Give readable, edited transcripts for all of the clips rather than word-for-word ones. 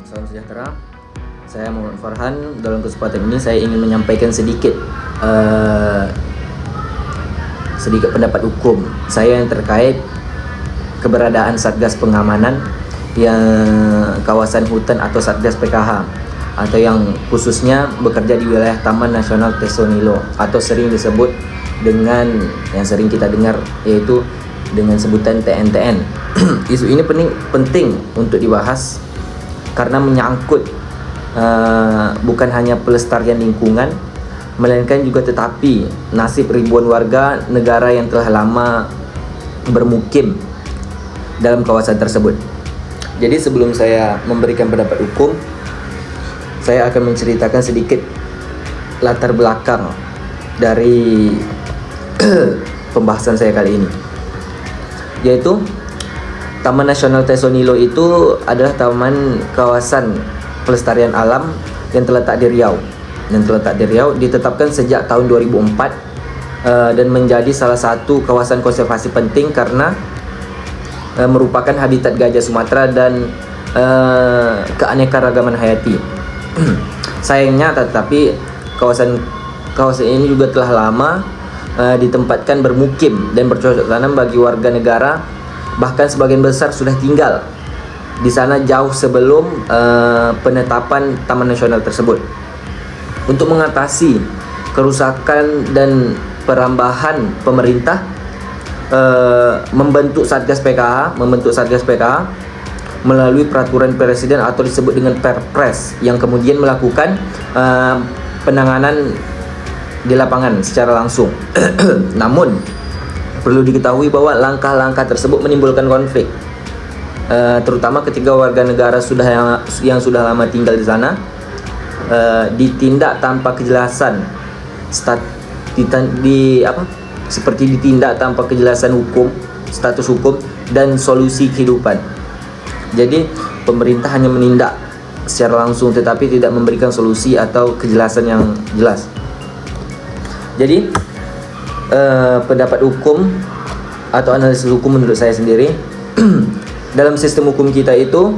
Salam sejahtera. Saya Muhammad Farhan. Dalam kesempatan ini saya ingin menyampaikan sedikit pendapat hukum saya yang terkait keberadaan Satgas Pengamanan yang kawasan hutan atau Satgas PKH, atau yang khususnya bekerja di wilayah Taman Nasional Tesonilo, atau sering disebut dengan yang sering kita dengar yaitu dengan sebutan TNTN. Isu ini penting untuk dibahas karena menyangkut bukan hanya pelestarian lingkungan, melainkan juga tetapi nasib ribuan warga negara yang telah lama bermukim dalam kawasan tersebut. Jadi sebelum saya memberikan pendapat hukum, saya akan menceritakan sedikit latar belakang dari pembahasan saya kali ini, yaitu Taman Nasional Tesonilo itu adalah taman kawasan pelestarian alam yang terletak di Riau. Ditetapkan sejak tahun 2004 dan menjadi salah satu kawasan konservasi penting karena merupakan habitat gajah Sumatera dan keanekaragaman hayati. Sayangnya tetapi kawasan ini juga telah lama ditempatkan bermukim dan bercocok tanam bagi warga negara, bahkan sebagian besar sudah tinggal di sana jauh sebelum penetapan Taman Nasional tersebut. Untuk mengatasi kerusakan dan perambahan, pemerintah membentuk Satgas PKH melalui peraturan presiden atau disebut dengan Perpres, yang kemudian melakukan penanganan di lapangan secara langsung. Namun perlu diketahui bahwa langkah-langkah tersebut menimbulkan konflik, terutama ketika warga negara yang sudah lama tinggal di sana ditindak tanpa kejelasan seperti ditindak tanpa kejelasan hukum, status hukum dan solusi kehidupan. Jadi pemerintah hanya menindak secara langsung tetapi tidak memberikan solusi atau kejelasan yang jelas. Jadi pendapat hukum atau analisis hukum menurut saya sendiri, dalam sistem hukum kita itu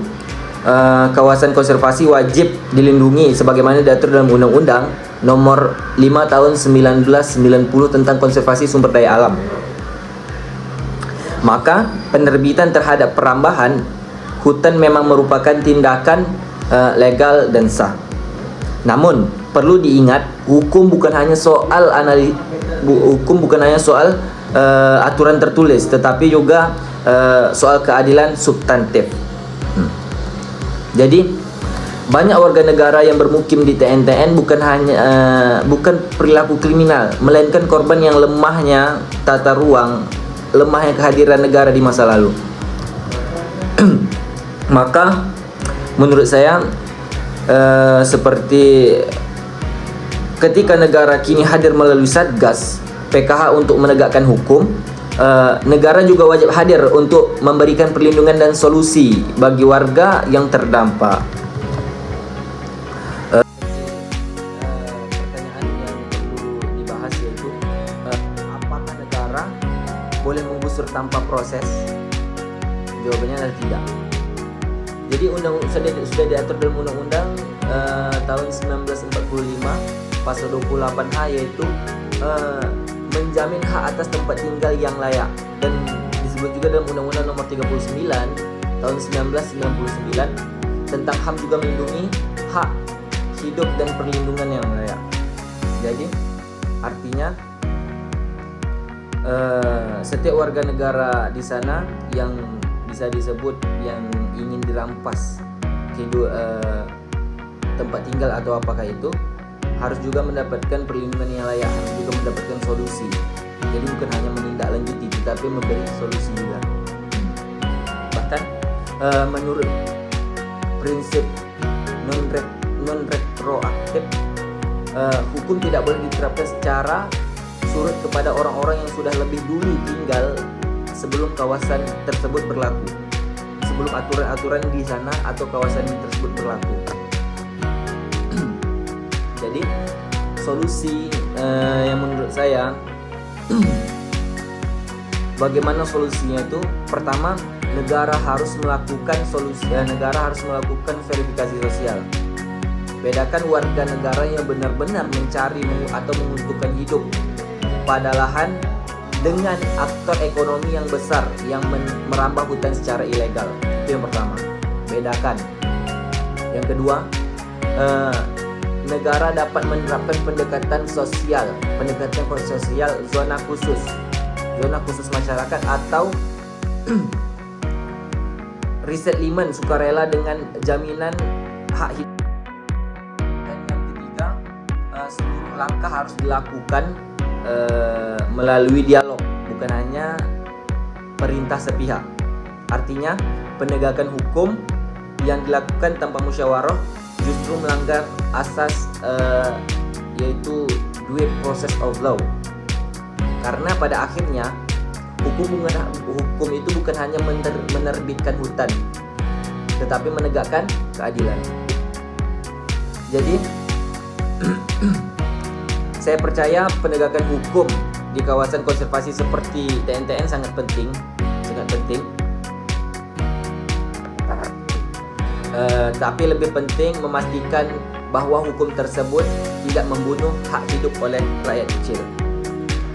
kawasan konservasi wajib dilindungi sebagaimana diatur dalam Undang-Undang Nomor 5 Tahun 1990 tentang konservasi sumber daya alam. Maka penerbitan terhadap perambahan hutan memang merupakan tindakan legal dan sah. Namun perlu diingat, hukum bukan hanya soal aturan tertulis, tetapi juga soal keadilan substantif. Jadi banyak warga negara yang bermukim di TNTN bukan perilaku kriminal, melainkan korban yang lemahnya tata ruang, lemahnya kehadiran negara di masa lalu. Maka menurut saya seperti ketika negara kini hadir melalui Satgas PKH untuk menegakkan hukum, negara juga wajib hadir untuk memberikan perlindungan dan solusi bagi warga yang terdampak. Pertanyaan yang perlu dibahas yaitu apakah negara boleh menggusur tanpa proses? Jawabannya adalah tidak. Jadi sudah diatur dalam Undang-Undang tahun 1945 pasal 28H, yaitu menjamin hak atas tempat tinggal yang layak, dan disebut juga dalam Undang-Undang Nomor 39 tahun 1999 tentang HAM juga melindungi hak hidup dan perlindungan yang layak. Jadi artinya setiap warga negara di sana yang bisa disebut yang ingin dirampas tempat tinggal atau apakah itu, harus juga mendapatkan perlindungan yang layak, harus juga mendapatkan solusi. Jadi bukan hanya menindaklanjuti tetapi memberi solusi juga. Bahkan menurut prinsip non retroaktif, hukum tidak boleh diterapkan secara surut kepada orang-orang yang sudah lebih dulu tinggal sebelum kawasan tersebut berlaku, sebelum aturan-aturan di sana atau kawasan tersebut berlaku. Jadi solusi yang menurut saya bagaimana solusinya itu, pertama negara harus melakukan verifikasi sosial. Bedakan warga negara yang benar-benar mencari atau menguntungkan hidup pada lahan dengan aktor ekonomi yang besar yang merambah hutan secara ilegal. Itu yang pertama. Bedakan. Yang kedua, negara dapat menerapkan pendekatan sosial zona khusus masyarakat atau resettlement sukarela dengan jaminan hak hidup. Dan yang ketiga, seluruh langkah harus dilakukan melalui dialog, bukan hanya perintah sepihak. Artinya, penegakan hukum yang dilakukan tanpa musyawarah justru melanggar asas yaitu due process of law. Karena pada akhirnya hukum itu bukan hanya menerbitkan hutan, tetapi menegakkan keadilan. Jadi saya percaya penegakan hukum di kawasan konservasi seperti TNTN sangat penting. Tapi lebih penting memastikan bahwa hukum tersebut tidak membunuh hak hidup oleh rakyat kecil.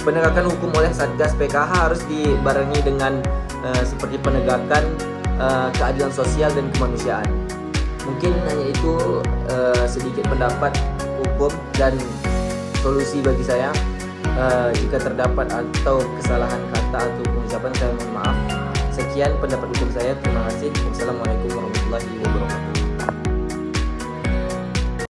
Penegakan hukum oleh Satgas PKH harus dibarengi dengan seperti penegakan keadilan sosial dan kemanusiaan. Mungkin hanya itu sedikit pendapat hukum dan solusi bagi saya. Jika terdapat atau kesalahan kata atau pengucapan, saya mohon maaf. Sekian pendapat hukum saya. Terima kasih. Wassalamualaikum warahmatullahi wabarakatuh.